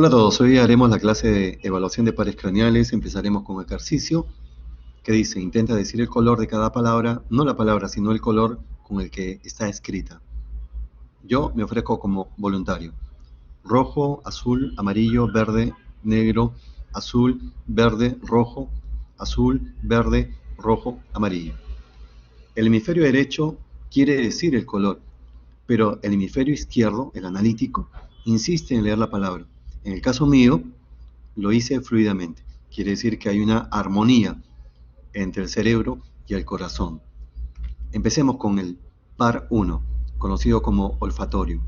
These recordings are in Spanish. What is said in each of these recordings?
Hola a todos, hoy haremos la clase de evaluación de pares craneales. Empezaremos con un ejercicio que dice: intenta decir el color de cada palabra, no la palabra, sino el color con el que está escrita. Yo me ofrezco como voluntario. Rojo, azul, amarillo, verde, negro, azul, verde, rojo, azul, verde, rojo, amarillo. El hemisferio derecho quiere decir el color, pero el hemisferio izquierdo, el analítico, insiste en leer la palabra. En el caso mío, lo hice fluidamente. Quiere decir que hay una armonía entre el cerebro y el corazón. Empecemos con el par 1, conocido como olfatorio.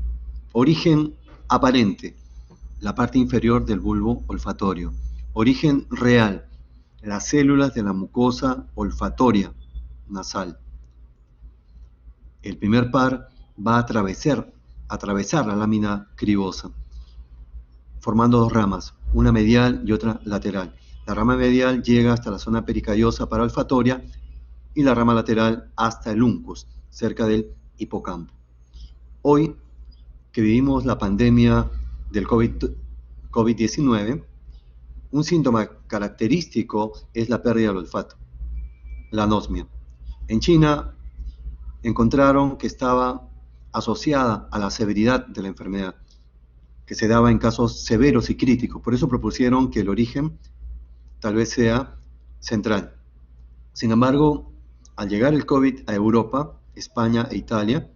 Origen aparente, la parte inferior del bulbo olfatorio. Origen real, las células de la mucosa olfatoria nasal. El primer par va a atravesar la lámina cribosa, formando dos ramas, una medial y otra lateral. La rama medial llega hasta la zona pericardiosa parolfatoria y la rama lateral hasta el uncus, cerca del hipocampo. Hoy, que vivimos la pandemia del COVID-19, un síntoma característico es la pérdida del olfato, la anosmia. En China encontraron que estaba asociada a la severidad de la enfermedad, que se daba en casos severos y críticos. Por eso propusieron que el origen tal vez sea central. Sin embargo, al llegar el COVID a Europa, España e Italia,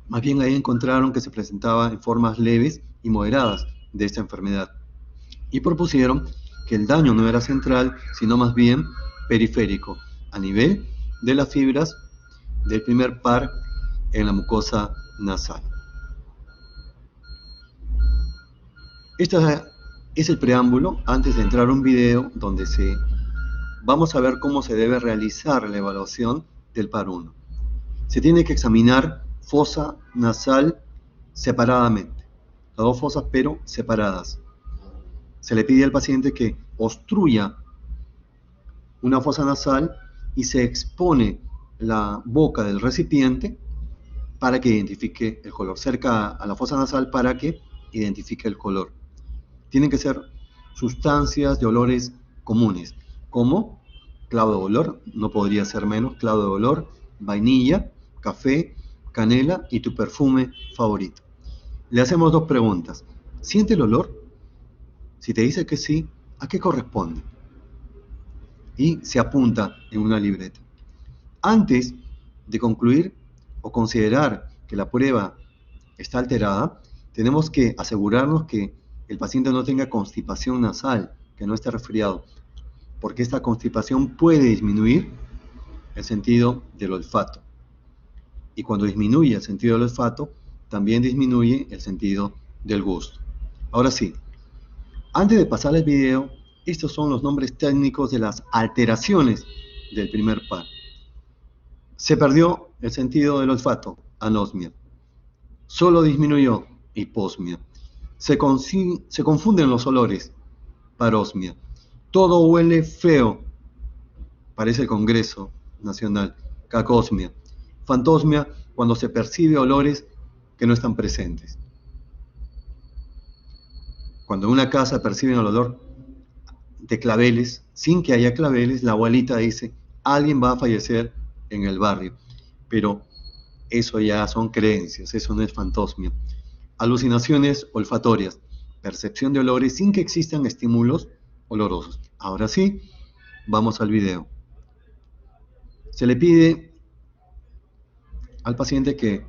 más bien ahí encontraron que se presentaba en formas leves y moderadas de esta enfermedad. Y propusieron que el daño no era central, sino más bien periférico, a nivel de las fibras del primer par en la mucosa nasal. Este es el preámbulo antes de entrar a un video donde vamos a ver cómo se debe realizar la evaluación del par 1. Se tiene que examinar fosa nasal separadamente, las dos fosas pero separadas. Se le pide al paciente que obstruya una fosa nasal y se expone la boca del recipiente para que identifique el color, cerca a la fosa nasal para que identifique el color. Tienen que ser sustancias de olores comunes, como clavo de olor, no podría ser menos, clavo de olor, vainilla, café, canela y tu perfume favorito. Le hacemos dos preguntas. ¿Siente el olor? Si te dice que sí, ¿a qué corresponde? Y se apunta en una libreta. Antes de concluir o considerar que la prueba está alterada, tenemos que asegurarnos que el paciente no tenga constipación nasal, que no esté resfriado, porque esta constipación puede disminuir el sentido del olfato. Y cuando disminuye el sentido del olfato, también disminuye el sentido del gusto. Ahora sí, antes de pasar al video, estos son los nombres técnicos de las alteraciones del primer par. Se perdió el sentido del olfato, anosmia. Solo disminuyó, hiposmia. Se confunden los olores, parosmia. Todo huele feo, parece el Congreso Nacional, cacosmia. Fantosmia, cuando se percibe olores que no están presentes. Cuando en una casa perciben el olor de claveles, sin que haya claveles, la abuelita dice: alguien va a fallecer en el barrio. Pero eso ya son creencias, eso no es fantosmia. Alucinaciones olfatorias, percepción de olores sin que existan estímulos olorosos. Ahora sí, vamos al video. Se le pide al paciente que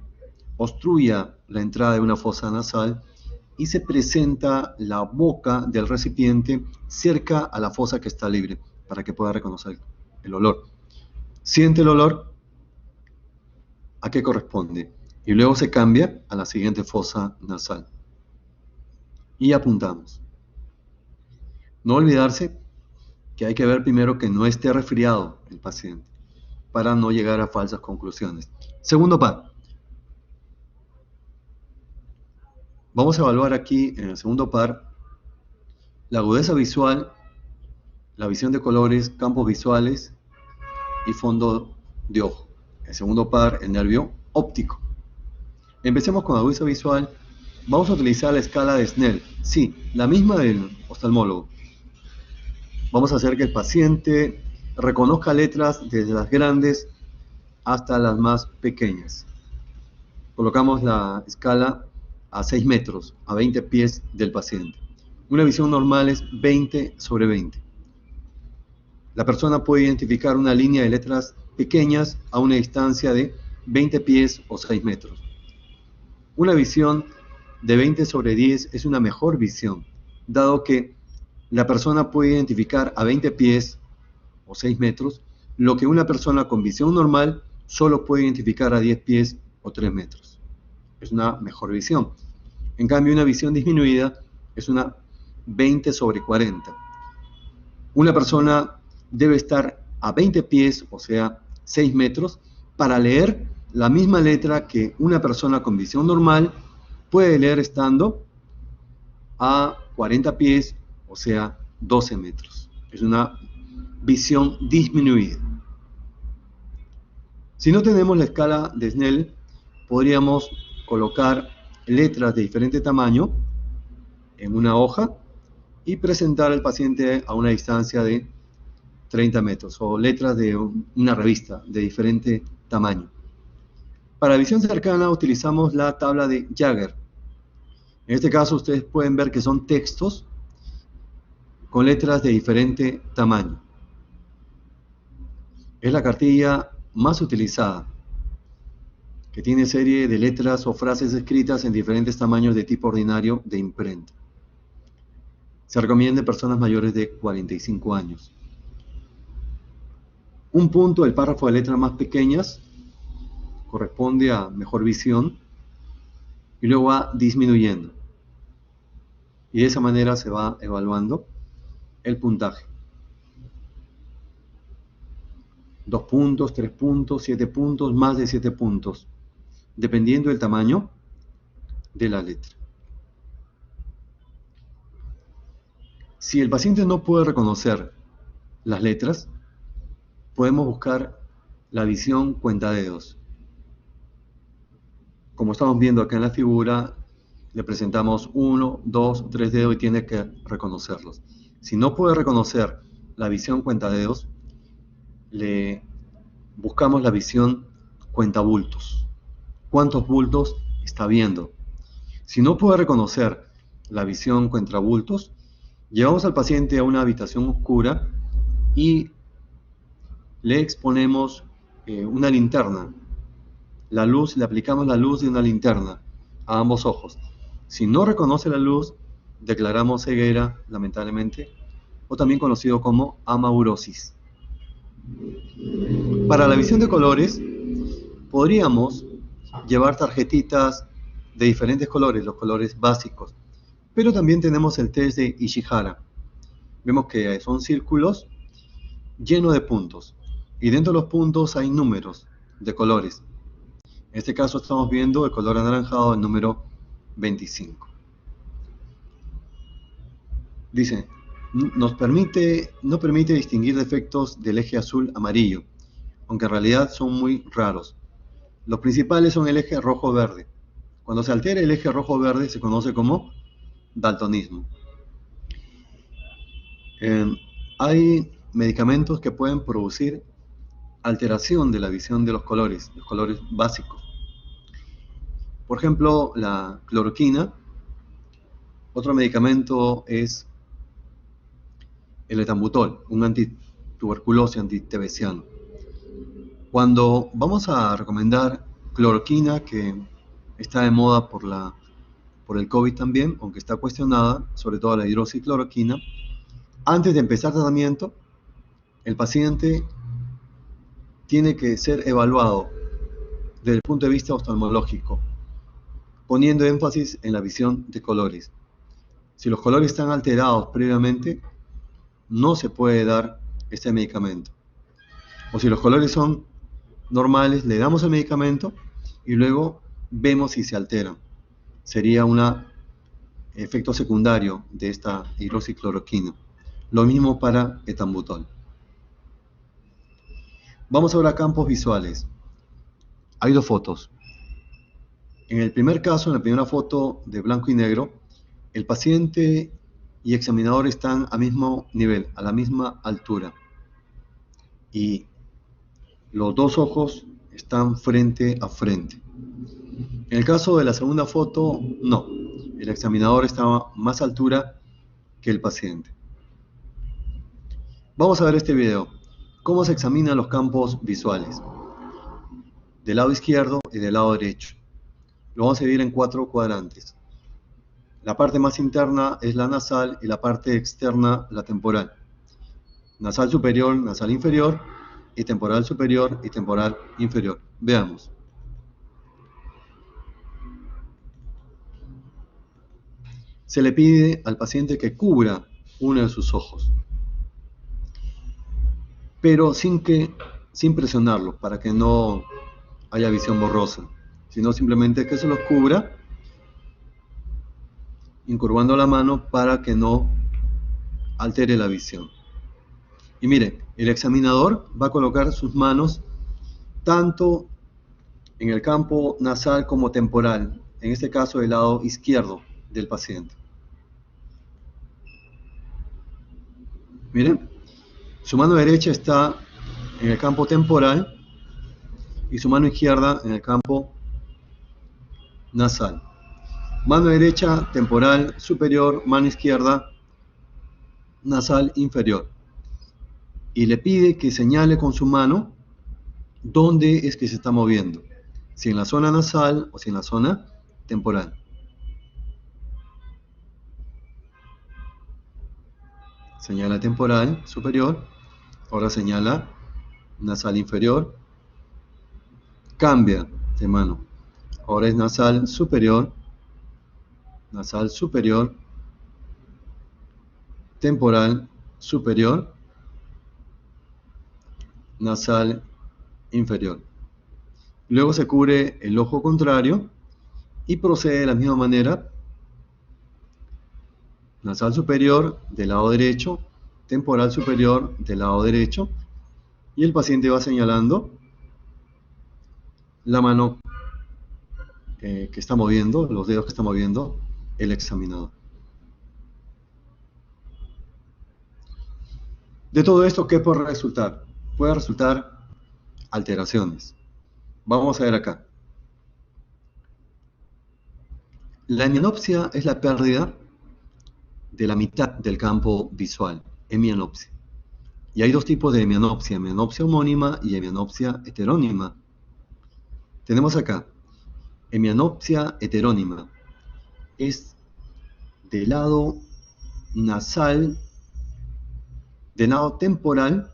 obstruya la entrada de una fosa nasal y se presenta la boca del recipiente cerca a la fosa que está libre para que pueda reconocer el olor. ¿Siente el olor? ¿A qué corresponde? Y luego se cambia a la siguiente fosa nasal. Y apuntamos. No olvidarse que hay que ver primero que no esté resfriado el paciente para no llegar a falsas conclusiones. Segundo par. Vamos a evaluar aquí en el segundo par la agudeza visual, la visión de colores, campos visuales y fondo de ojo. El segundo par, el nervio óptico. Empecemos con agudeza visual Vamos a utilizar la escala de Snell. Sí, la misma del oftalmólogo. Vamos a hacer que el paciente reconozca letras desde las grandes hasta las más pequeñas. Colocamos la escala a 6 metros, a 20 pies del paciente. Una visión normal es 20 sobre 20. La persona puede identificar una línea de letras pequeñas a una distancia de 20 pies o 6 metros. Una visión de 20 sobre 10 es una mejor visión, dado que la persona puede identificar a 20 pies o 6 metros lo que una persona con visión normal solo puede identificar a 10 pies o 3 metros. Es una mejor visión. En cambio, una visión disminuida es una 20 sobre 40. Una persona debe estar a 20 pies, o sea, 6 metros, para leer la misma letra que una persona con visión normal puede leer estando a 40 pies, o sea, 12 metros. Es una visión disminuida. Si no tenemos la escala de Snell, podríamos colocar letras de diferente tamaño en una hoja y presentar al paciente a una distancia de 30 metros, o letras de una revista de diferente tamaño. Para visión cercana utilizamos la tabla de Jagger. En este caso ustedes pueden ver que son textos con letras de diferente tamaño. Es la cartilla más utilizada, que tiene serie de letras o frases escritas en diferentes tamaños de tipo ordinario de imprenta. Se recomienda en personas mayores de 45 años. Un punto del párrafo de letras más pequeñas corresponde a mejor visión y luego va disminuyendo. Y de esa manera se va evaluando el puntaje. 2 puntos, 3 puntos, 7 puntos, más de 7 puntos, dependiendo del tamaño de la letra. Si el paciente no puede reconocer las letras, podemos buscar la visión cuentadedos. Como estamos viendo acá en la figura, le presentamos 1, 2, 3 dedos y tiene que reconocerlos. Si no puede reconocer la visión cuentadedos, le buscamos la visión cuentabultos. ¿Cuántos bultos está viendo? Si no puede reconocer la visión cuentabultos, llevamos al paciente a una habitación oscura y le exponemos una linterna. Le aplicamos la luz de una linterna a ambos ojos. Si no reconoce la luz, declaramos ceguera, lamentablemente, o también conocido como amaurosis. Para la visión de colores, podríamos llevar tarjetitas de diferentes colores, los colores básicos, pero también tenemos el test de Ishihara. Vemos que son círculos llenos de puntos, y dentro de los puntos hay números de colores. En este caso estamos viendo el color anaranjado, el número 25. Dice, no permite distinguir defectos del eje azul-amarillo, aunque en realidad son muy raros. Los principales son el eje rojo-verde. Cuando se altera el eje rojo-verde se conoce como daltonismo. Hay medicamentos que pueden producir alteración de la visión de los colores básicos. Por ejemplo, la cloroquina. Otro medicamento es el etambutol, un antituberculosis, antitebeciano. Cuando vamos a recomendar cloroquina, que está de moda por el COVID también, aunque está cuestionada, sobre todo la hidroxicloroquina, antes de empezar tratamiento, el paciente tiene que ser evaluado desde el punto de vista oftalmológico, poniendo énfasis en la visión de colores. Si los colores están alterados previamente, no se puede dar este medicamento. O si los colores son normales, le damos el medicamento y luego vemos si se alteran. Sería un efecto secundario de esta hidroxicloroquina. Lo mismo para etambutol. Vamos ahora a campos visuales. Hay dos fotos. En el primer caso, en la primera foto de blanco y negro, el paciente y examinador están al mismo nivel, a la misma altura. Y los dos ojos están frente a frente. En el caso de la segunda foto, no. El examinador está a más altura que el paciente. Vamos a ver este video. ¿Cómo se examinan los campos visuales? Del lado izquierdo y del lado derecho. Lo vamos a dividir en 4 cuadrantes. La parte más interna es la nasal y la parte externa la temporal. Nasal superior, nasal inferior, y temporal superior y temporal inferior. Veamos. Se le pide al paciente que cubra uno de sus ojos, pero sin presionarlo, para que no haya visión borrosa, sino simplemente que se los cubra, incurvando la mano para que no altere la visión. Y mire, el examinador va a colocar sus manos tanto en el campo nasal como temporal, en este caso del lado izquierdo del paciente. Miren, su mano derecha está en el campo temporal y su mano izquierda en el campo nasal. Mano derecha temporal superior, mano izquierda nasal inferior. Y le pide que señale con su mano dónde es que se está moviendo, si en la zona nasal o si en la zona temporal. Señala temporal superior, ahora señala nasal inferior, cambia de mano, ahora es nasal superior, temporal superior, nasal inferior. Luego se cubre el ojo contrario y procede de la misma manera. Nasal superior del lado derecho, temporal superior del lado derecho, y el paciente va señalando la mano que está moviendo, los dedos que está moviendo el examinador. De todo esto, ¿qué puede resultar? Puede resultar alteraciones. Vamos a ver acá. La hemianopsia es la pérdida de la mitad del campo visual, hemianopsia. Y hay dos tipos de hemianopsia, hemianopsia homónima y hemianopsia heterónima. Tenemos acá, hemianopsia heterónima, es del lado nasal, del lado temporal,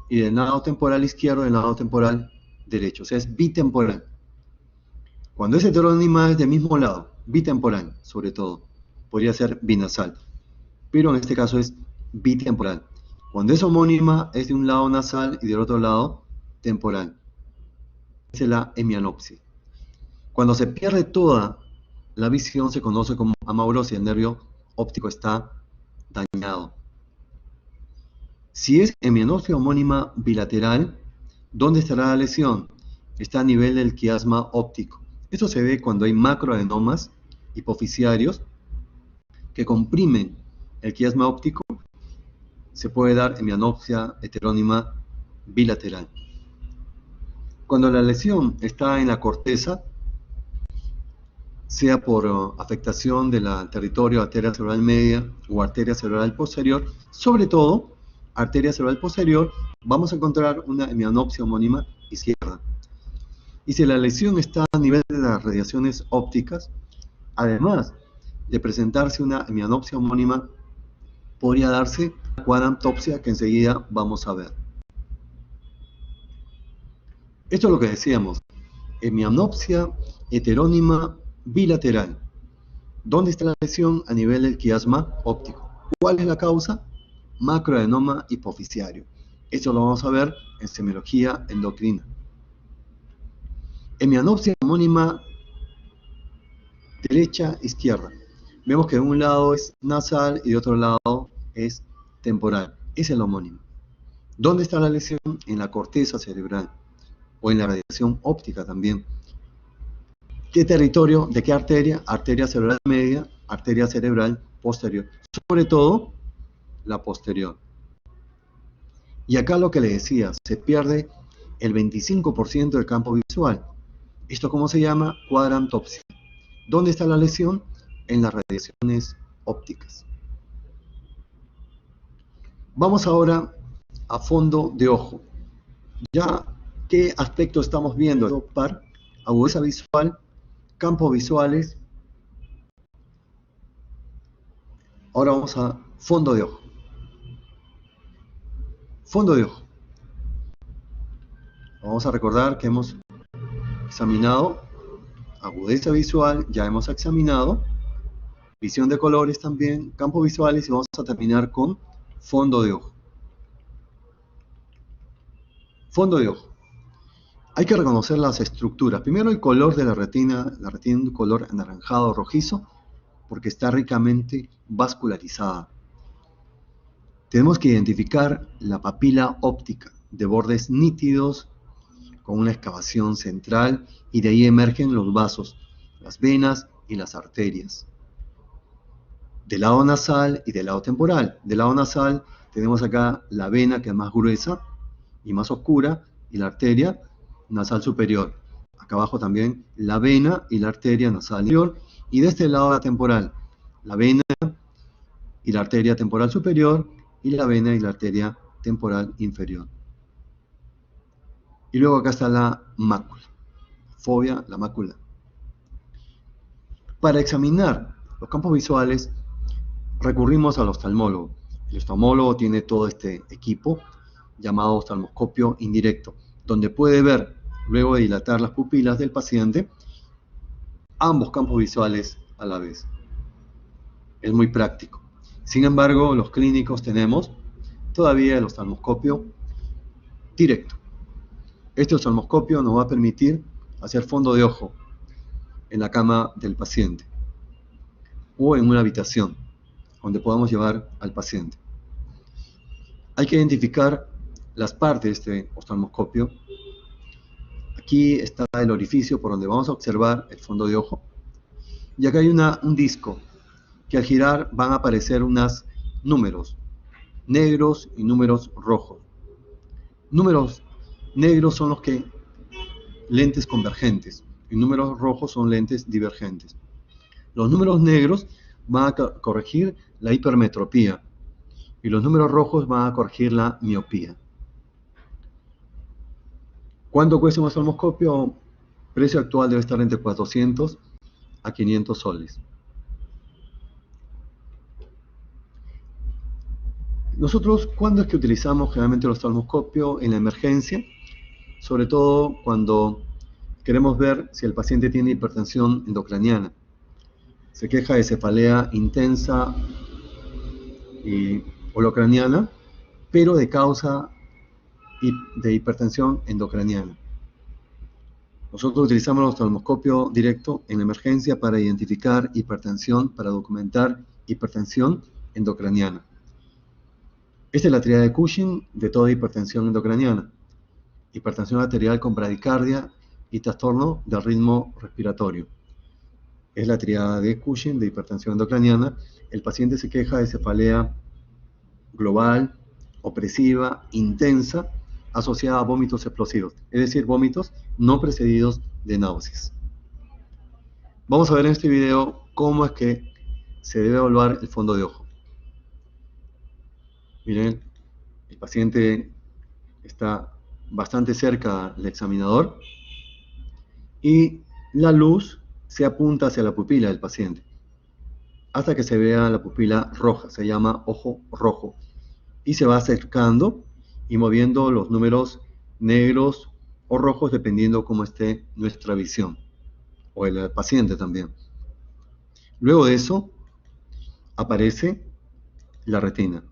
y del lado temporal izquierdo y del lado temporal derecho, o sea, es bitemporal. Cuando es heterónima es del mismo lado, bitemporal sobre todo, podría ser binasal, pero en este caso es bitemporal. Cuando es homónima es de un lado nasal y del otro lado temporal. Esa es la hemianopsia. Cuando se pierde toda la visión se conoce como amaurosis, el nervio óptico está dañado. Si es hemianopsia homónima bilateral, ¿dónde estará la lesión? Está a nivel del quiasma óptico. Esto se ve cuando hay macroadenomas hipoficiarios que comprimen el quiasma óptico. Se puede dar hemianopsia heterónima bilateral. Cuando la lesión está en la corteza, sea por afectación del territorio arteria cerebral media o arteria cerebral posterior, sobre todo arteria cerebral posterior, vamos a encontrar una hemianopsia homónima izquierda. Y si la lesión está a nivel de las radiaciones ópticas, además de presentarse una hemianopsia homónima, podría darse cuadrantopsia, que enseguida vamos a ver. Esto es lo que decíamos, hemianopsia heterónima bilateral. ¿Dónde está la lesión? A nivel del quiasma óptico. ¿Cuál es la causa? Macroadenoma hipoficiario. Esto lo vamos a ver en semiología endocrina. Hemianopsia homónima derecha-izquierda. Vemos que de un lado es nasal y de otro lado es temporal. Es el homónimo. ¿Dónde está la lesión? En la corteza cerebral o en la radiación óptica también. ¿Qué territorio? ¿De qué arteria? Arteria cerebral media, arteria cerebral posterior. Sobre todo, la posterior. Y acá lo que le decía, se pierde el 25% del campo visual. ¿Esto cómo se llama? Cuadrantopsia. ¿Dónde está la lesión? En las radiaciones ópticas. Vamos ahora a fondo de ojo. Ya, ¿qué aspecto estamos viendo? Par, agudeza visual, campos visuales. Ahora vamos a fondo de ojo. Fondo de ojo. Vamos a recordar que hemos examinado agudeza visual, ya hemos examinado visión de colores también, campos visuales, y vamos a terminar con fondo de ojo. Fondo de ojo. Hay que reconocer las estructuras. Primero, el color de la retina es un color anaranjado rojizo porque está ricamente vascularizada. Tenemos que identificar la papila óptica de bordes nítidos con una excavación central, y de ahí emergen los vasos, las venas y las arterias. Del lado nasal y del lado temporal. Del lado nasal tenemos acá la vena, que es más gruesa y más oscura, y la arteria nasal superior. Acá abajo también la vena y la arteria nasal inferior. Y de este lado la temporal, la vena y la arteria temporal superior, y la vena y la arteria temporal inferior. Y luego acá está la mácula, fovea, la mácula. Para examinar los campos visuales, recurrimos al oftalmólogo. El oftalmólogo tiene todo este equipo llamado oftalmoscopio indirecto, donde puede ver, luego de dilatar las pupilas del paciente, ambos campos visuales a la vez. Es muy práctico. Sin embargo, los clínicos tenemos todavía el oftalmoscopio directo. Este oftalmoscopio nos va a permitir hacer fondo de ojo en la cama del paciente o en una habitación donde podamos llevar al paciente. Hay que identificar las partes de este oftalmoscopio. Aquí está el orificio por donde vamos a observar el fondo de ojo. Y acá hay un disco que al girar van a aparecer unos números negros y números rojos. Números negros son los que lentes convergentes y números rojos son lentes divergentes. Los números negros van a corregir la hipermetropía y los números rojos van a corregir la miopía. ¿Cuánto cuesta un oftalmoscopio? Precio actual debe estar entre 400 a 500 soles. Nosotros, ¿cuándo es que utilizamos generalmente el oftalmoscopio? En la emergencia, sobre todo cuando queremos ver si el paciente tiene hipertensión endocraniana. Se queja de cefalea intensa y holocraniana, pero de causa de hipertensión endocraniana. Nosotros utilizamos el oftalmoscopio directo en emergencia para identificar hipertensión, para documentar hipertensión endocraniana. Esta es la tríada de Cushing de toda hipertensión endocraniana: hipertensión arterial con bradicardia y trastorno del ritmo respiratorio. Es la tríada de Cushing de hipertensión endocraniana. El paciente se queja de cefalea global, opresiva, intensa, asociada a vómitos explosivos, es decir, vómitos no precedidos de náuseas. Vamos a ver en este video cómo es que se debe evaluar el fondo de ojo. Miren, el paciente está bastante cerca del examinador y la luz se apunta hacia la pupila del paciente hasta que se vea la pupila roja, se llama ojo rojo, y se va acercando y moviendo los números negros o rojos dependiendo cómo esté nuestra visión, o el paciente también. Luego de eso aparece la retina,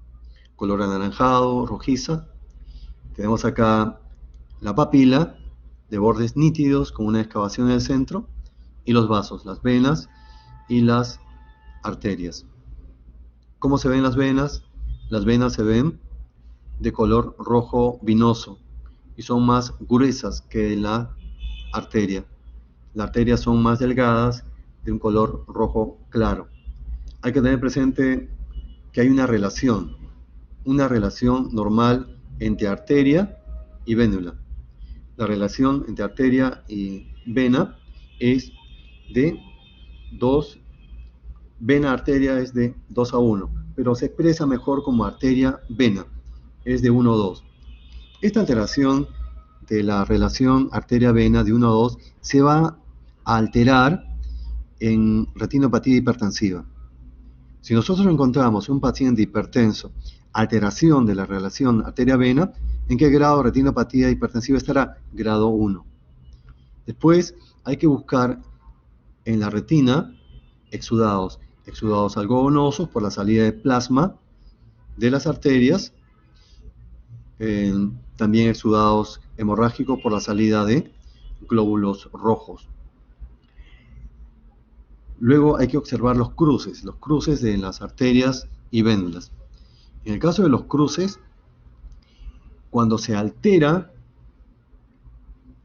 color anaranjado, rojiza. Tenemos acá la papila de bordes nítidos con una excavación en el centro, y los vasos, las venas y las arterias. ¿Cómo se ven las venas? Las venas se ven de color rojo vinoso y son más gruesas que la arteria. Las arterias son más delgadas, de un color rojo claro. Hay que tener presente que hay una relación normal entre arteria y vénula. La relación entre arteria y vena es de 2, vena-arteria es de 2:1, pero se expresa mejor como arteria-vena, es de 1:2. Esta alteración de la relación arteria-vena de 1:2 se va a alterar en retinopatía hipertensiva. Si nosotros encontramos un paciente hipertenso, alteración de la relación arteria-vena, ¿en qué grado retinopatía hipertensiva estará? Grado 1. Después hay que buscar en la retina exudados algodonosos por la salida de plasma de las arterias, también exudados hemorrágicos por la salida de glóbulos rojos. Luego hay que observar los cruces de las arterias y vénulas. En el caso de los cruces, cuando se altera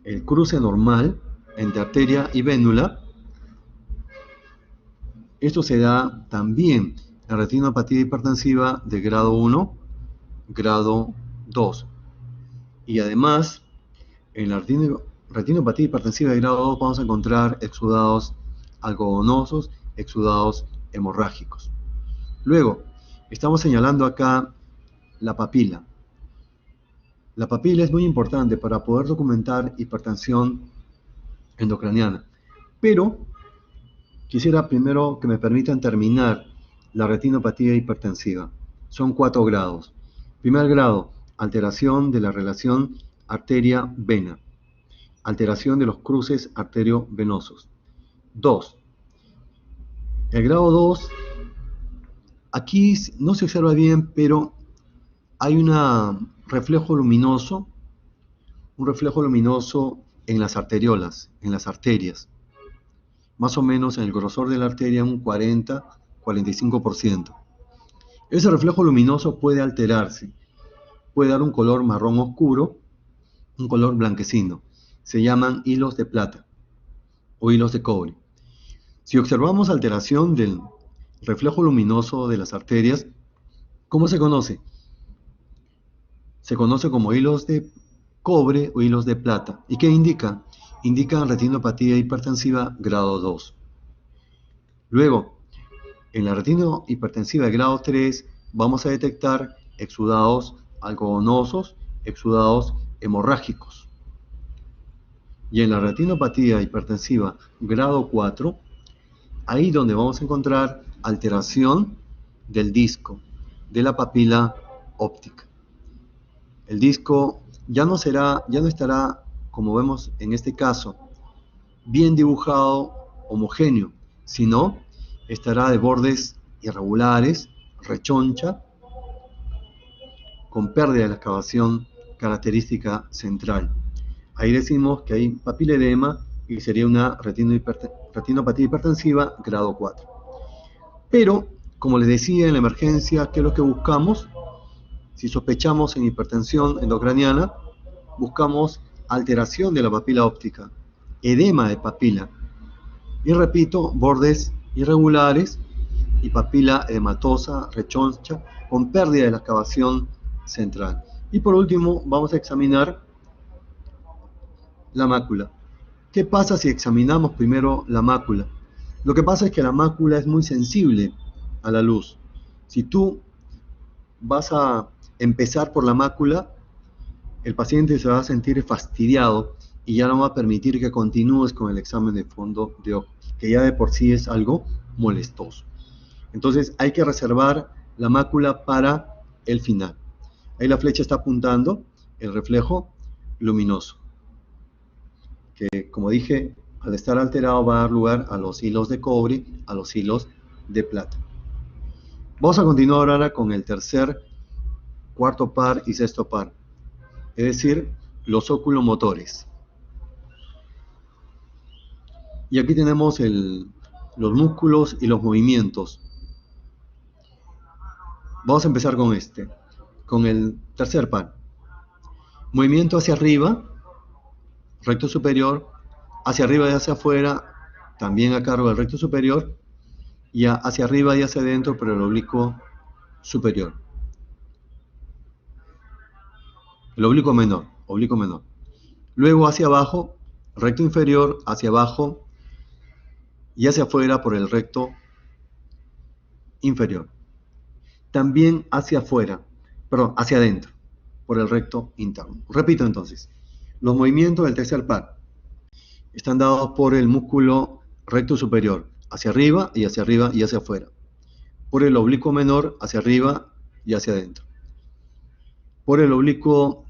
el cruce normal entre arteria y vénula, esto se da también en retinopatía hipertensiva de grado 1, grado 2. Y además, en la retinopatía hipertensiva de grado 2 vamos a encontrar exudados algodonosos, exudados hemorrágicos. Luego, estamos señalando acá la papila. La papila es muy importante para poder documentar hipertensión endocraniana. Pero quisiera primero que me permitan terminar la retinopatía hipertensiva. Son 4 grados. Primer grado, alteración de la relación arteria-vena. Alteración de los cruces arteriovenosos. 2. El grado 2, aquí no se observa bien, pero hay un reflejo luminoso en las arteriolas, en las arterias. Más o menos en el grosor de la arteria un 40-45%. Ese reflejo luminoso puede alterarse, puede dar un color marrón oscuro, un color blanquecino. Se llaman hilos de plata o hilos de cobre. Si observamos alteración del reflejo luminoso de las arterias, ¿cómo se conoce? Se conoce como hilos de cobre o hilos de plata. ¿Y qué indica? Indica retinopatía hipertensiva grado 2. Luego, en la retina hipertensiva de grado 3 vamos a detectar exudados algodonosos, exudados hemorrágicos. Y en la retinopatía hipertensiva grado 4, ahí donde vamos a encontrar alteración del disco, de la papila óptica. El disco ya no estará, como vemos en este caso, bien dibujado, homogéneo, sino estará de bordes irregulares, rechoncha, con pérdida de la excavación característica central. Ahí decimos que hay papiledema y sería una retinopatía hipertensiva grado 4. Pero, como les decía, en la emergencia, ¿qué es lo que buscamos? Si sospechamos en hipertensión endocraniana, buscamos alteración de la papila óptica, edema de papila. Y repito, bordes irregulares y papila edematosa, rechoncha, con pérdida de la excavación central. Y por último, vamos a examinar la mácula. ¿Qué pasa si examinamos primero la mácula? Lo que pasa es que la mácula es muy sensible a la luz. Si tú vas a empezar por la mácula, el paciente se va a sentir fastidiado y ya no va a permitir que continúes con el examen de fondo de ojo, que ya de por sí es algo molestoso. Entonces hay que reservar la mácula para el final. Ahí la flecha está apuntando el reflejo luminoso, que como dije, al estar alterado va a dar lugar a los hilos de cobre, a los hilos de plata. Vamos a continuar ahora con el tercer, cuarto par y sexto par, es decir, los oculomotores. Y aquí tenemos los músculos y los movimientos. Vamos a empezar con el tercer par. Movimiento hacia arriba, recto superior, hacia arriba y hacia afuera, también a cargo del recto superior, y hacia arriba y hacia adentro por el oblicuo superior. El oblicuo menor, oblicuo menor. Luego hacia abajo, recto inferior, hacia abajo y hacia afuera por el recto inferior. También hacia afuera, perdón, hacia adentro, por el recto interno. Repito entonces, los movimientos del tercer par están dados por el músculo recto superior, hacia arriba y hacia arriba y hacia afuera. Por el oblicuo menor, hacia arriba y hacia adentro. Por el oblicuo,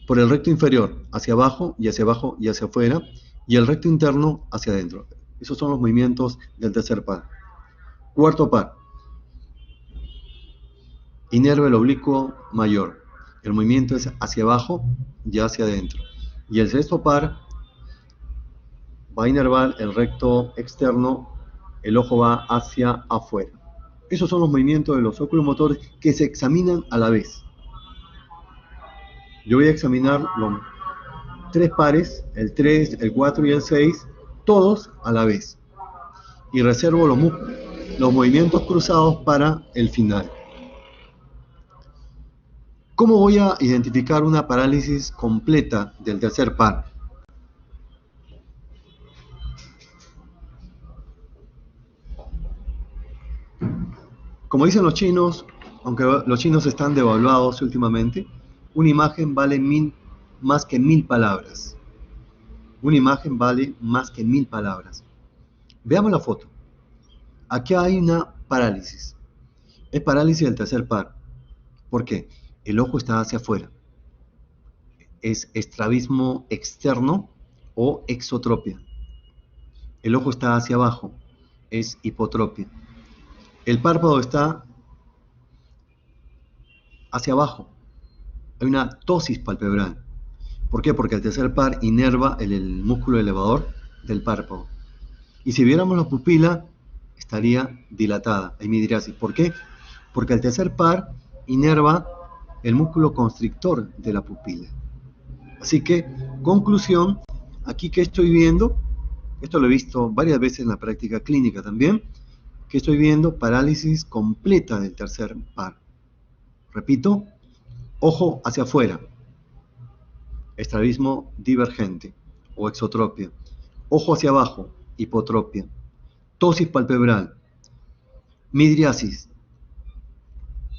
por el recto inferior, hacia abajo y hacia abajo y hacia afuera. Y el recto interno, hacia adentro. Esos son los movimientos del tercer par. Cuarto par. Inerva el oblicuo mayor. El movimiento es hacia abajo y hacia adentro. Y el sexto par va a inervar el recto externo, el ojo va hacia afuera. Esos son los movimientos de los oculomotores que se examinan a la vez. Yo voy a examinar los tres pares, el 3, el 4 y el 6, todos a la vez. Y reservo los movimientos cruzados para el final. ¿Cómo voy a identificar una parálisis completa del tercer par? Como dicen los chinos, aunque los chinos están devaluados últimamente, una imagen vale más que 1000 palabras. Una imagen vale más que 1000 palabras. Veamos la foto. Aquí hay una parálisis. Es parálisis del tercer par. ¿Por qué? El ojo está hacia afuera. Es estrabismo externo o exotropia. El ojo está hacia abajo. Es hipotropia. El párpado está hacia abajo. Hay una ptosis palpebral. ¿Por qué? Porque el tercer par inerva el músculo elevador del párpado. Y si viéramos la pupila, estaría dilatada, hay midriasis. ¿Por qué? Porque el tercer par inerva el músculo constrictor de la pupila. Así que, conclusión, aquí que estoy viendo, esto lo he visto varias veces en la práctica clínica también, que estoy viendo parálisis completa del tercer par. Repito, ojo hacia afuera, estrabismo divergente o exotropia. Ojo hacia abajo, hipotropia. Ptosis palpebral, midriasis.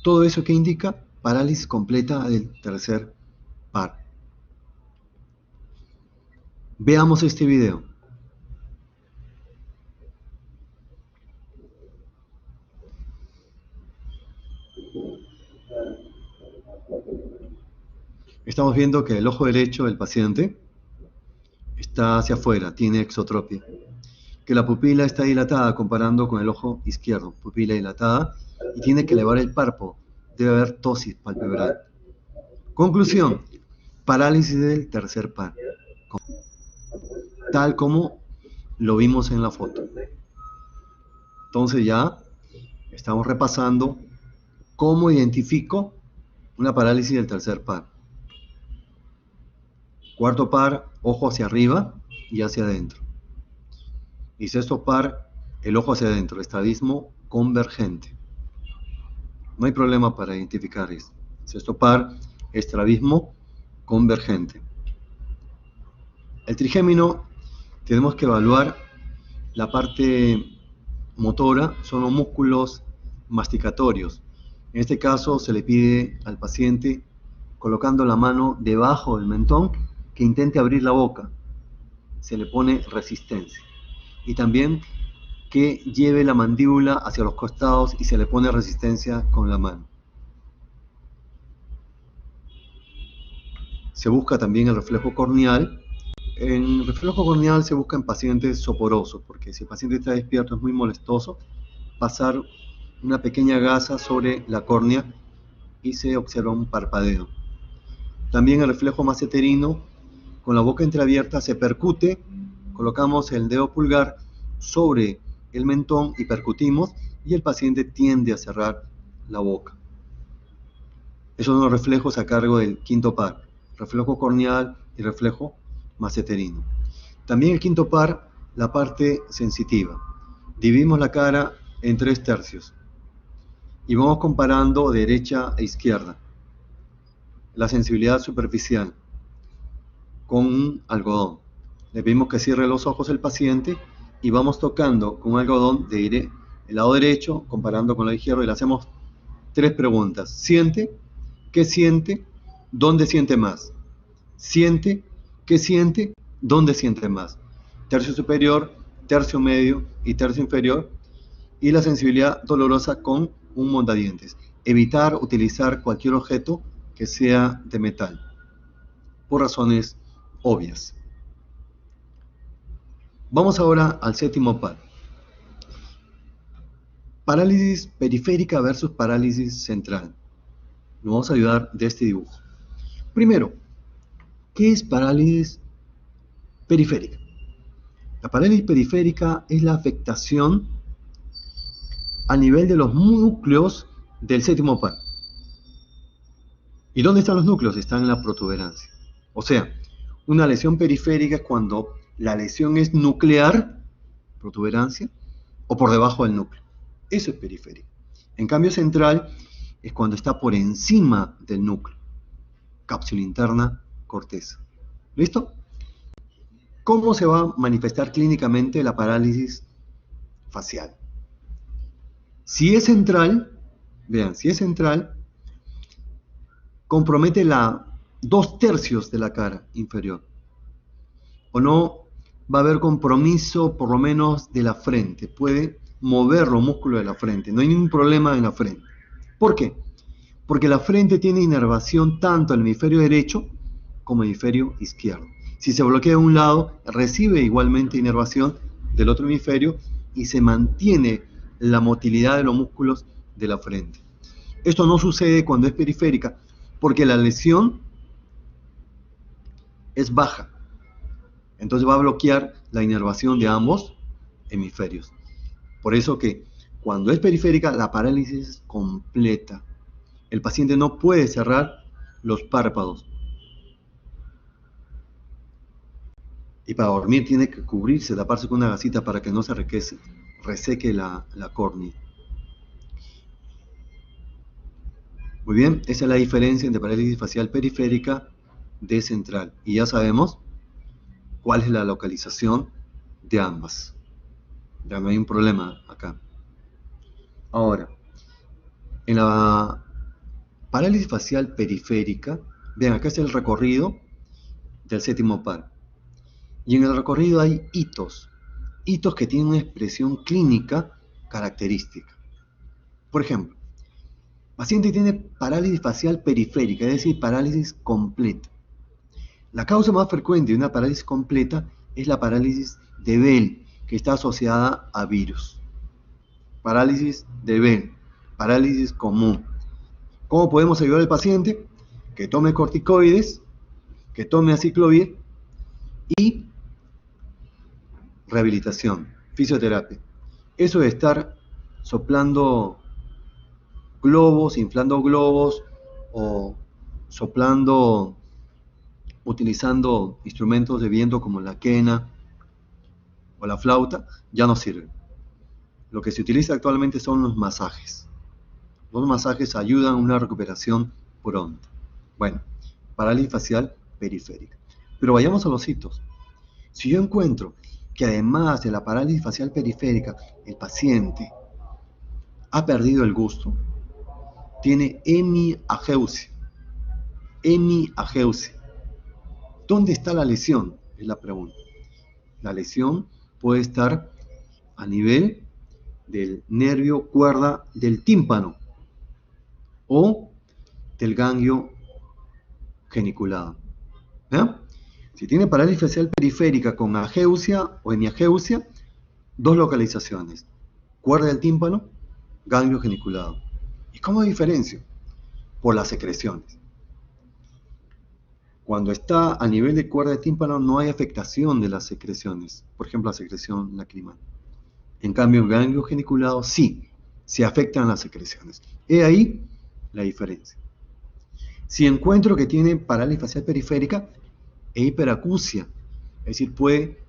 Todo eso que indica parálisis completa del tercer par. Veamos este video. Estamos viendo que el ojo derecho del paciente está hacia afuera, tiene exotropia. Que la pupila está dilatada comparando con el ojo izquierdo, pupila dilatada, y tiene que elevar el párpado. Debe haber ptosis palpebral. Conclusión, parálisis del tercer par, tal como lo vimos en la foto. Entonces ya estamos repasando cómo identifico una parálisis del tercer par. Cuarto par, ojo hacia arriba y hacia adentro. Y sexto par, el ojo hacia adentro, estrabismo convergente. No hay problema para identificar esto. Sexto par, estrabismo convergente. El trigémino, tenemos que evaluar la parte motora, son los músculos masticatorios. En este caso se le pide al paciente, colocando la mano debajo del mentón, que intente abrir la boca. Se le pone resistencia. Y también que lleve la mandíbula hacia los costados y se le pone resistencia con la mano. Se busca también el reflejo corneal. El reflejo corneal se busca en pacientes soporosos, porque si el paciente está despierto es muy molestoso pasar una pequeña gasa sobre la córnea y se observa un parpadeo. También el reflejo maceterino, con la boca entreabierta se percute, colocamos el dedo pulgar sobre el mentón y percutimos y el paciente tiende a cerrar la boca. Esos son los reflejos a cargo del quinto par, reflejo corneal y reflejo maceterino. También el quinto par, la parte sensitiva. Dividimos la cara en 3/3 y vamos comparando derecha e izquierda. La sensibilidad superficial con un algodón. Le pedimos que cierre los ojos el paciente y vamos tocando con un algodón el lado derecho comparando con el izquierdo y le hacemos 3 preguntas. ¿Siente? ¿Qué siente? ¿Dónde siente más? ¿Siente? ¿Qué siente? ¿Dónde siente más? Tercio superior, tercio medio y tercio inferior. Y la sensibilidad dolorosa con un mondadientes. Evitar utilizar cualquier objeto que sea de metal, por razones obvias. Vamos ahora al séptimo par. Parálisis periférica versus parálisis central. Nos vamos a ayudar de este dibujo. Primero, ¿qué es parálisis periférica? La parálisis periférica es la afectación a nivel de los núcleos del séptimo par. ¿Y dónde están los núcleos? Están en la protuberancia. O sea, una lesión periférica es cuando la lesión es nuclear, protuberancia, o por debajo del núcleo. Eso es periférico. En cambio, central es cuando está por encima del núcleo. Cápsula interna, corteza. ¿Listo? ¿Cómo se va a manifestar clínicamente la parálisis facial? Si es central, vean, si es central, compromete 2/3 de la cara inferior. O no va a haber compromiso por lo menos de la frente. Puede mover los músculos de la frente. No hay ningún problema en la frente. ¿Por qué? Porque la frente tiene inervación tanto el hemisferio derecho como el hemisferio izquierdo. Si se bloquea un lado, recibe igualmente inervación del otro hemisferio y se mantiene la motilidad de los músculos de la frente. Esto no sucede cuando es periférica, porque la lesión es baja. Entonces va a bloquear la inervación de ambos hemisferios. Por eso que cuando es periférica, la parálisis es completa. El paciente no puede cerrar los párpados. Y para dormir tiene que cubrirse, taparse con una gasita para que no se reseque la córnea. Muy bien, esa es la diferencia entre parálisis facial periférica de central. Y ya sabemos cuál es la localización de ambas. Ya no hay un problema acá. Ahora, en la parálisis facial periférica, vean, acá está el recorrido del séptimo par. Y en el recorrido hay hitos que tienen una expresión clínica característica. Por ejemplo, el paciente tiene parálisis facial periférica, es decir, parálisis completa. La causa más frecuente de una parálisis completa es la parálisis de Bell, que está asociada a virus. Parálisis de Bell, parálisis común. ¿Cómo podemos ayudar al paciente? Que tome corticoides, que tome aciclovir y rehabilitación, fisioterapia. Eso de estar soplando globos, inflando globos o soplando, utilizando instrumentos de viento como la quena o la flauta, ya no sirve. Lo que se utiliza actualmente son los masajes. Los masajes ayudan a una recuperación pronta. Bueno, parálisis facial periférica. Pero vayamos a los hitos. Si yo encuentro que además de la parálisis facial periférica, el paciente ha perdido el gusto, tiene hemiageusia. Hemiageusia. ¿Dónde está la lesión? Es la pregunta. La lesión puede estar a nivel del nervio cuerda del tímpano o del ganglio geniculado. ¿Ya? Si tiene parálisis facial periférica con ageusia o hemiageusia, 2 localizaciones: cuerda del tímpano, ganglio geniculado. ¿Y cómo diferencio? Por las secreciones. Cuando está a nivel de cuerda de tímpano no hay afectación de las secreciones, por ejemplo la secreción lacrimal. En cambio en ganglio geniculado sí, se afectan las secreciones. He ahí la diferencia. Si encuentro que tiene parálisis facial periférica e hiperacusia, es decir, puede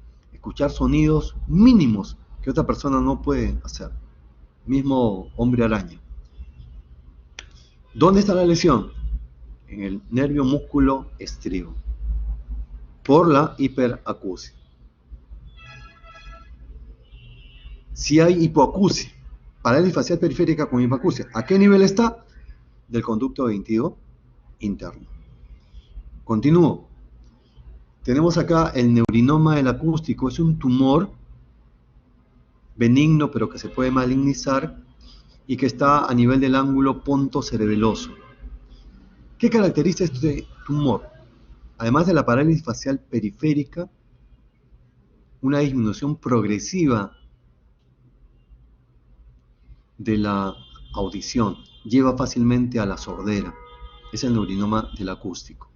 escuchar sonidos mínimos que otra persona no puede hacer. Mismo hombre araña. ¿Dónde está la lesión? En el nervio músculo estribo, por la hiperacusia. Si hay hipoacusia, parálisis facial periférica con hipoacusia, ¿a qué nivel está? Del conducto auditivo interno. Continúo. Tenemos acá el neurinoma del acústico, es un tumor benigno pero que se puede malignizar y que está a nivel del ángulo pontocerebeloso. ¿Qué caracteriza este tumor? Además de la parálisis facial periférica, una disminución progresiva de la audición, lleva fácilmente a la sordera. Es el neurinoma del acústico.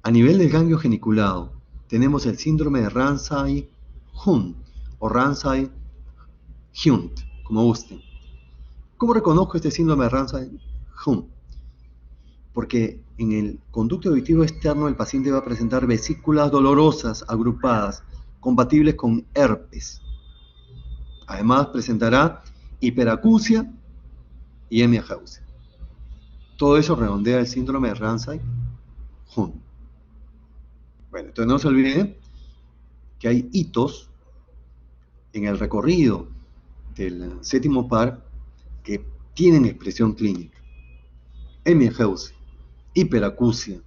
A nivel del ganglio geniculado, tenemos el síndrome de Ramsay-Hunt o Ramsay-Hunt, como gusten. ¿Cómo reconozco este síndrome de Ramsay-Hunt? Porque en el conducto auditivo externo el paciente va a presentar vesículas dolorosas agrupadas, compatibles con herpes. Además presentará hiperacusia y hemiageusia. Todo eso redondea el síndrome de Ramsay-Hunt. Bueno, entonces no se olvide que hay hitos en el recorrido del séptimo par que tienen expresión clínica. Hemiageusia, hiperacusia,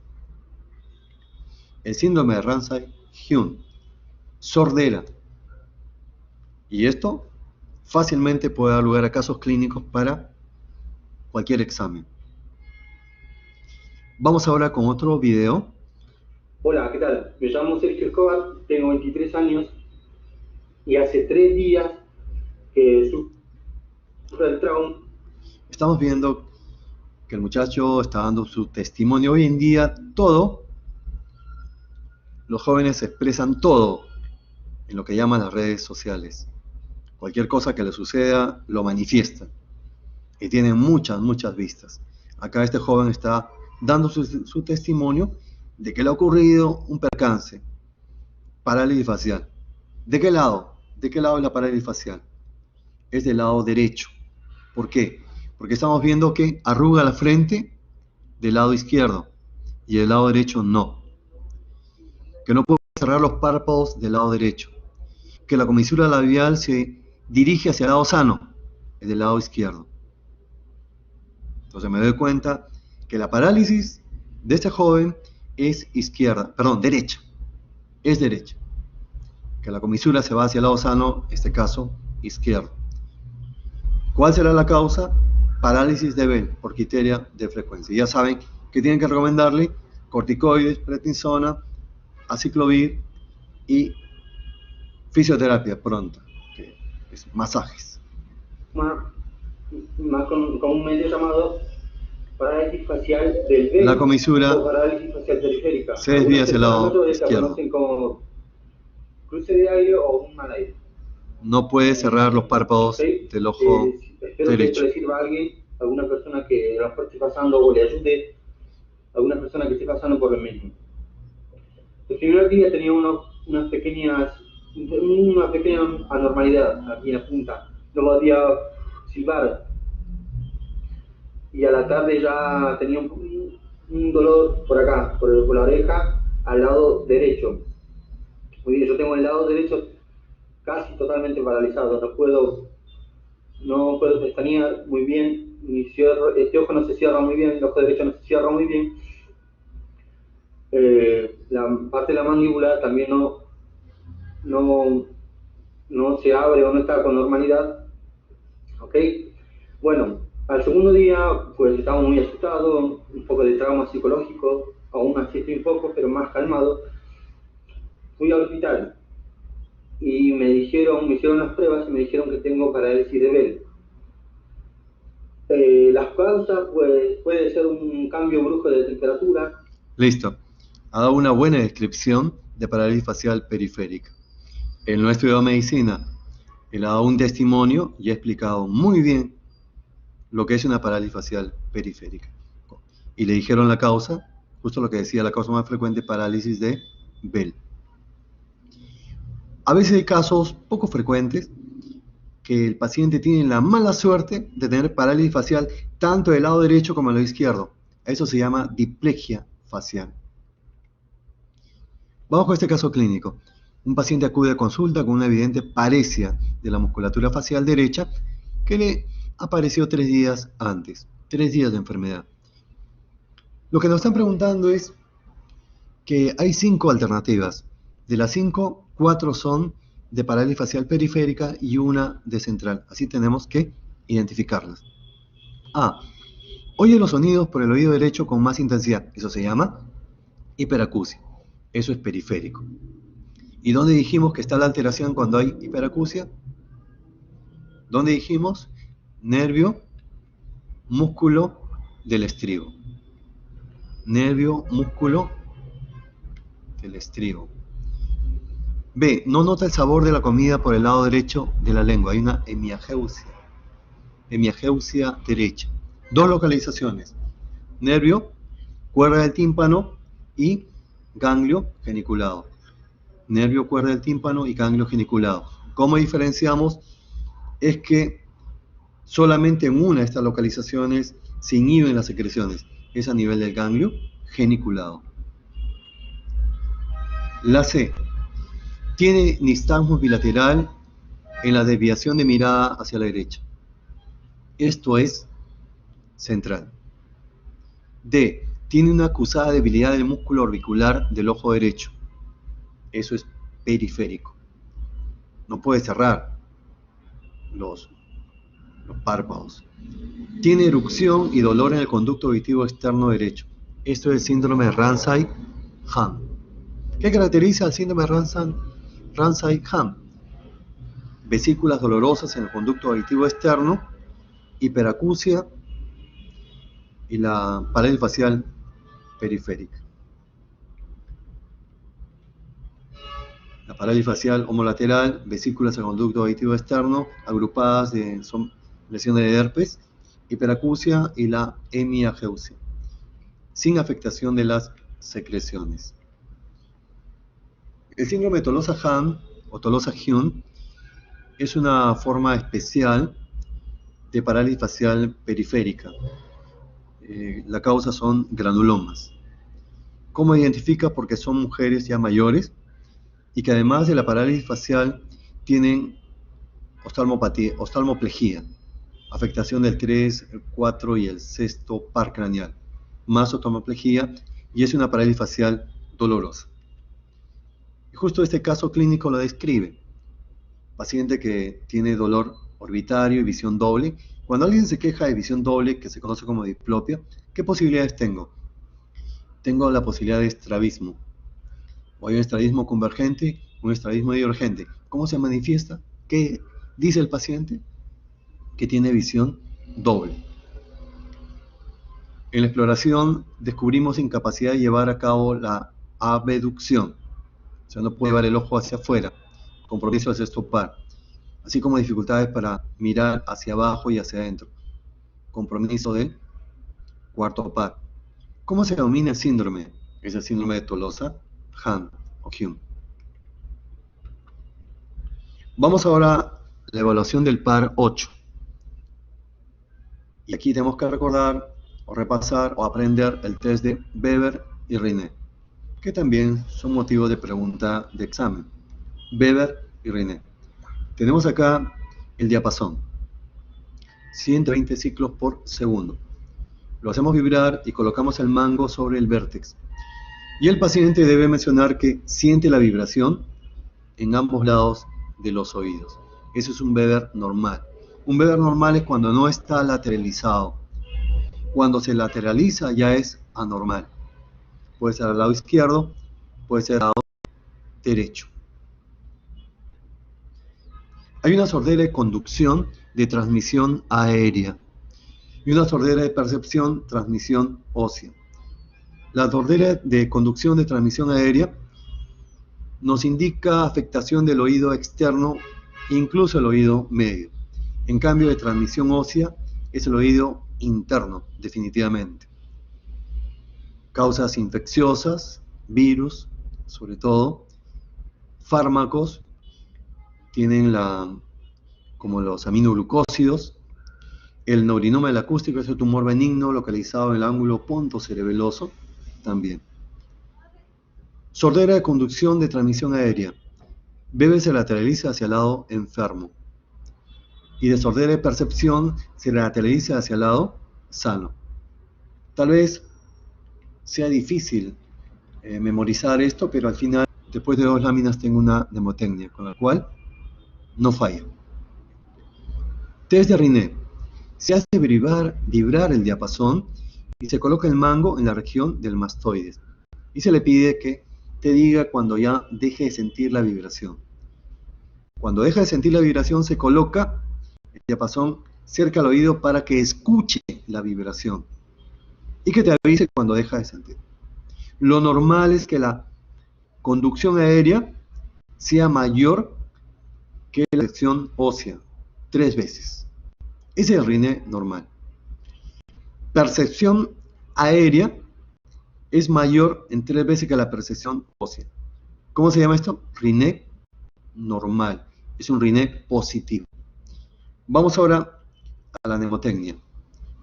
el síndrome de Ramsay-Hunt, sordera. Y esto fácilmente puede dar lugar a casos clínicos para cualquier examen. Vamos ahora con otro video. Hola, ¿qué tal? Me llamo Sergio Escobar, tengo 23 años y hace 3 días que sufro el trauma. Estamos viendo que el muchacho está dando su testimonio. Hoy en día los jóvenes expresan todo en lo que llaman las redes sociales. Cualquier cosa que le suceda lo manifiestan y tienen muchas vistas. Acá este joven está dando su testimonio de que le ha ocurrido un percance, parálisis facial. ¿De qué lado? ¿De qué lado es la parálisis facial? Es del lado derecho. ¿Por qué? Porque estamos viendo que arruga la frente del lado izquierdo y del lado derecho no. Que no puede cerrar los párpados del lado derecho. Que la comisura labial se dirige hacia el lado sano, es del lado izquierdo. Entonces me doy cuenta que la parálisis de este joven es derecha. Es derecha. Que la comisura se va hacia el lado sano, en este caso, izquierdo. ¿Cuál será la causa? Parálisis de Bell por quiteria de frecuencia. Ya saben que tienen que recomendarle corticoides, prednisona, aciclovir y fisioterapia pronta, que es masajes. Más comúnmente llamado parálisis facial del Bell la comisura o parálisis facial periférica. Se desvía hacia el lado izquierdo. La conocen como cruce de aire o un mal aire. No puede cerrar los párpados del ojo espero derecho. que esto le sirva a alguien, alguna persona que a lo mejor esté pasando o le ayude a alguna persona que esté pasando por lo mismo. El primer día tenía una pequeña anormalidad aquí en la punta. No podía silbar. Y a la tarde ya tenía un dolor por acá, por la oreja, al lado derecho. Muy bien, yo tengo el lado derecho casi totalmente paralizado, no puedo pestañear muy bien, este ojo no se cierra muy bien, el ojo derecho no se cierra muy bien. La parte de la mandíbula también no se abre o no está con normalidad. ¿Ok? Bueno, al segundo día pues estaba muy asustado, un poco de trauma psicológico, aún así estoy un poco, pero más calmado. Fui al hospital y me hicieron las pruebas y me dijeron que tengo parálisis de Bell. Las causas pues puede ser un cambio brusco de temperatura. Listo. Ha dado una buena descripción de parálisis facial periférica. Él no ha estudiado medicina. Él ha dado un testimonio y ha explicado muy bien lo que es una parálisis facial periférica. Y le dijeron la causa, justo lo que decía, la causa más frecuente, parálisis de Bell. A veces hay casos poco frecuentes que el paciente tiene la mala suerte de tener parálisis facial tanto del lado derecho como del lado izquierdo. Eso se llama diplegia facial. Vamos con este caso clínico. Un paciente acude a consulta con una evidente paresia de la musculatura facial derecha que le apareció 3 días antes, 3 días de enfermedad. Lo que nos están preguntando es que hay 5 alternativas. De las 5, 4 son de parálisis facial periférica y una de central. Así tenemos que identificarlas. A. Oye los sonidos por el oído derecho con más intensidad. Eso se llama hiperacusia. Eso es periférico. ¿Y dónde dijimos que está la alteración cuando hay hiperacusia? ¿Dónde dijimos? Nervio, músculo del estribo. Nervio, músculo del estribo. B. No nota el sabor de la comida por el lado derecho de la lengua. Hay una hemiageusia. Hemiageusia derecha. 2 localizaciones. Nervio, cuerda del tímpano y ganglio geniculado. Nervio, cuerda del tímpano y ganglio geniculado. ¿Cómo diferenciamos? Es que solamente en una de estas localizaciones se inhiben las secreciones. Es a nivel del ganglio geniculado. La C. Tiene nistagmo bilateral en la desviación de mirada hacia la derecha. Esto es central. D. Tiene una acusada debilidad del músculo orbicular del ojo derecho. Eso es periférico. No puede cerrar los párpados. Tiene erupción y dolor en el conducto auditivo externo derecho. Esto es el síndrome de Ramsay-Hamm. ¿Qué caracteriza al síndrome de Ramsay-Hamm? Vesículas dolorosas en el conducto auditivo externo, hiperacusia y la parálisis facial periférica. La parálisis facial homolateral, vesículas en el conducto auditivo externo, agrupadas son lesiones de herpes, hiperacusia y la hemiageusia, sin afectación de las secreciones. El síndrome de Tolosa-Hamm o Tolosa-Hunt es una forma especial de parálisis facial periférica. La causa son granulomas. ¿Cómo identifica? Porque son mujeres ya mayores y que además de la parálisis facial tienen oftalmoplejía, afectación del 3, el 4 y el 6 par craneal, más oftalmoplejía, y es una parálisis facial dolorosa. Y justo este caso clínico lo describe. Paciente que tiene dolor orbitario y visión doble. Cuando alguien se queja de visión doble, que se conoce como diplopia, ¿qué posibilidades tengo? Tengo la posibilidad de estrabismo. O hay un estrabismo convergente, un estrabismo divergente. ¿Cómo se manifiesta? ¿Qué dice el paciente? Que tiene visión doble. En la exploración descubrimos incapacidad de llevar a cabo la abducción. O sea, no puede llevar el ojo hacia afuera, compromiso del sexto par, así como dificultades para mirar hacia abajo y hacia adentro, compromiso del cuarto par. ¿Cómo se denomina el síndrome? Es el síndrome de Tolosa-Hamm o Hunt. Vamos ahora a la evaluación del par 8. Y aquí tenemos que recordar o repasar o aprender el test de Weber y Rinne, que también son motivo de pregunta de examen. Weber y Rinne. Tenemos acá el diapasón, 120 ciclos por segundo. Lo hacemos vibrar y colocamos el mango sobre el vértex. Y el paciente debe mencionar que siente la vibración en ambos lados de los oídos. Eso es un Weber normal. Un Weber normal es cuando no está lateralizado. Cuando se lateraliza ya es anormal. Puede ser al lado izquierdo, puede ser al lado derecho. Hay una sordera de conducción de transmisión aérea y una sordera de percepción, transmisión ósea. La sordera de conducción de transmisión aérea nos indica afectación del oído externo, incluso el oído medio. En cambio, de transmisión ósea es el oído interno, definitivamente. Causas infecciosas, virus, sobre todo, fármacos tienen como los aminoglucósidos. El neurinoma del acústico es el tumor benigno localizado en el ángulo pontocerebeloso también. Sordera de conducción de transmisión aérea. Bebe se lateraliza hacia el lado enfermo. Y de sordera de percepción se lateraliza hacia el lado sano. Tal vez sea difícil memorizar esto, pero al final, después de 2 láminas, tengo una mnemotecnia, con la cual no falla. Test de Riné. Se hace vibrar el diapasón y se coloca el mango en la región del mastoides. Y se le pide que te diga cuando ya deje de sentir la vibración. Cuando deja de sentir la vibración, se coloca el diapasón cerca al oído para que escuche la vibración y que te avise cuando deja de sentir. Lo normal es que la conducción aérea sea mayor que la sección ósea, 3 veces. Ese es el Riné normal. Percepción aérea es mayor en 3 veces que la percepción ósea. ¿Cómo se llama esto? Riné normal. Es un Riné positivo. Vamos ahora a la mnemotecnia.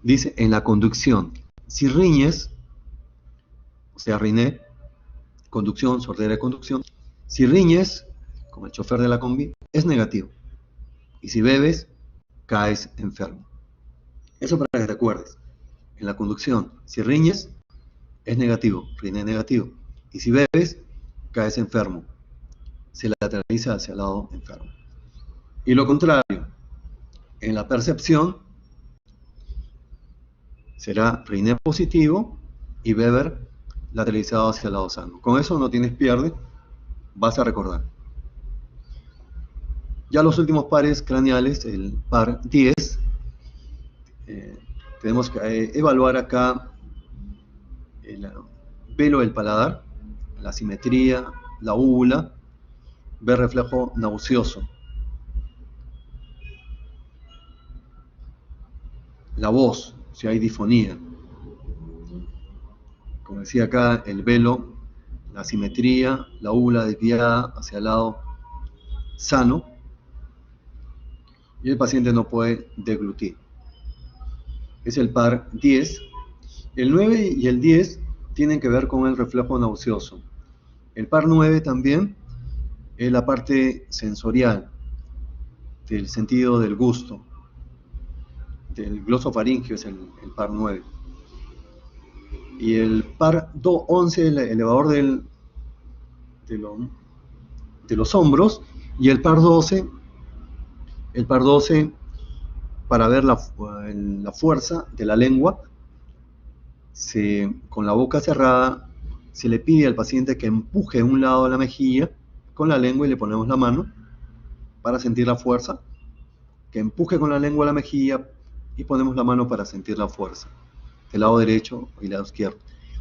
Dice, en la conducción, si riñes, o sea, Riné, conducción, sordera de conducción, si riñes, como el chofer de la combi, es negativo. Y si bebes, caes enfermo. Eso para que te acuerdes. En la conducción, si riñes, es negativo, Riné negativo. Y si bebes, caes enfermo. Se lateraliza hacia el lado enfermo. Y lo contrario, en la percepción, será Riné positivo y beber lateralizado hacia el lado sano. Con eso no tienes pierde, vas a recordar. Ya los últimos pares craneales, el par 10, tenemos que evaluar acá el velo del paladar, la simetría, la úvula, ver reflejo nauseoso. La voz, si hay disfonía. Como decía acá, el velo, la simetría, la úvula desviada hacia el lado sano, y el paciente no puede deglutir. Es el par 10. El 9 y el 10 tienen que ver con el reflejo nauseoso. El par 9 también es la parte sensorial, del sentido del gusto, del glosofaringio es el par 9. Y el par 11, el elevador de los hombros, y el par 12 para ver la fuerza de la lengua, con la boca cerrada, se le pide al paciente que empuje un lado de la mejilla con la lengua y le ponemos la mano para sentir la fuerza, que empuje con la lengua la mejilla y ponemos la mano para sentir la fuerza, del lado derecho y lado izquierdo.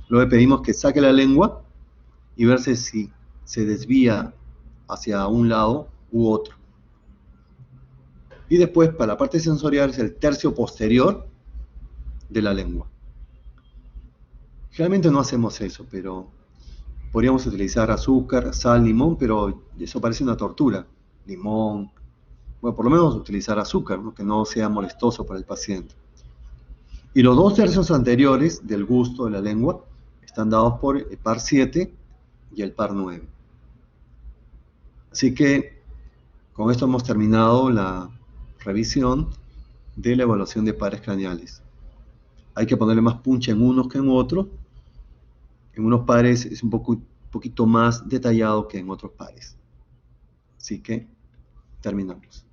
Luego le pedimos que saque la lengua y verse si se desvía hacia un lado u otro. Y después, para la parte sensorial, es el tercio posterior de la lengua. Generalmente no hacemos eso, pero podríamos utilizar azúcar, sal, limón, pero eso parece una tortura. Limón, bueno, por lo menos utilizar azúcar, ¿no? Que no sea molestoso para el paciente. Y los 2 tercios anteriores del gusto de la lengua están dados por el par 7 y el par 9. Así que con esto hemos terminado la revisión de la evaluación de pares craneales. Hay que ponerle más punch en unos que en otros. En unos pares es un poquito más detallado que en otros pares. Así que terminamos.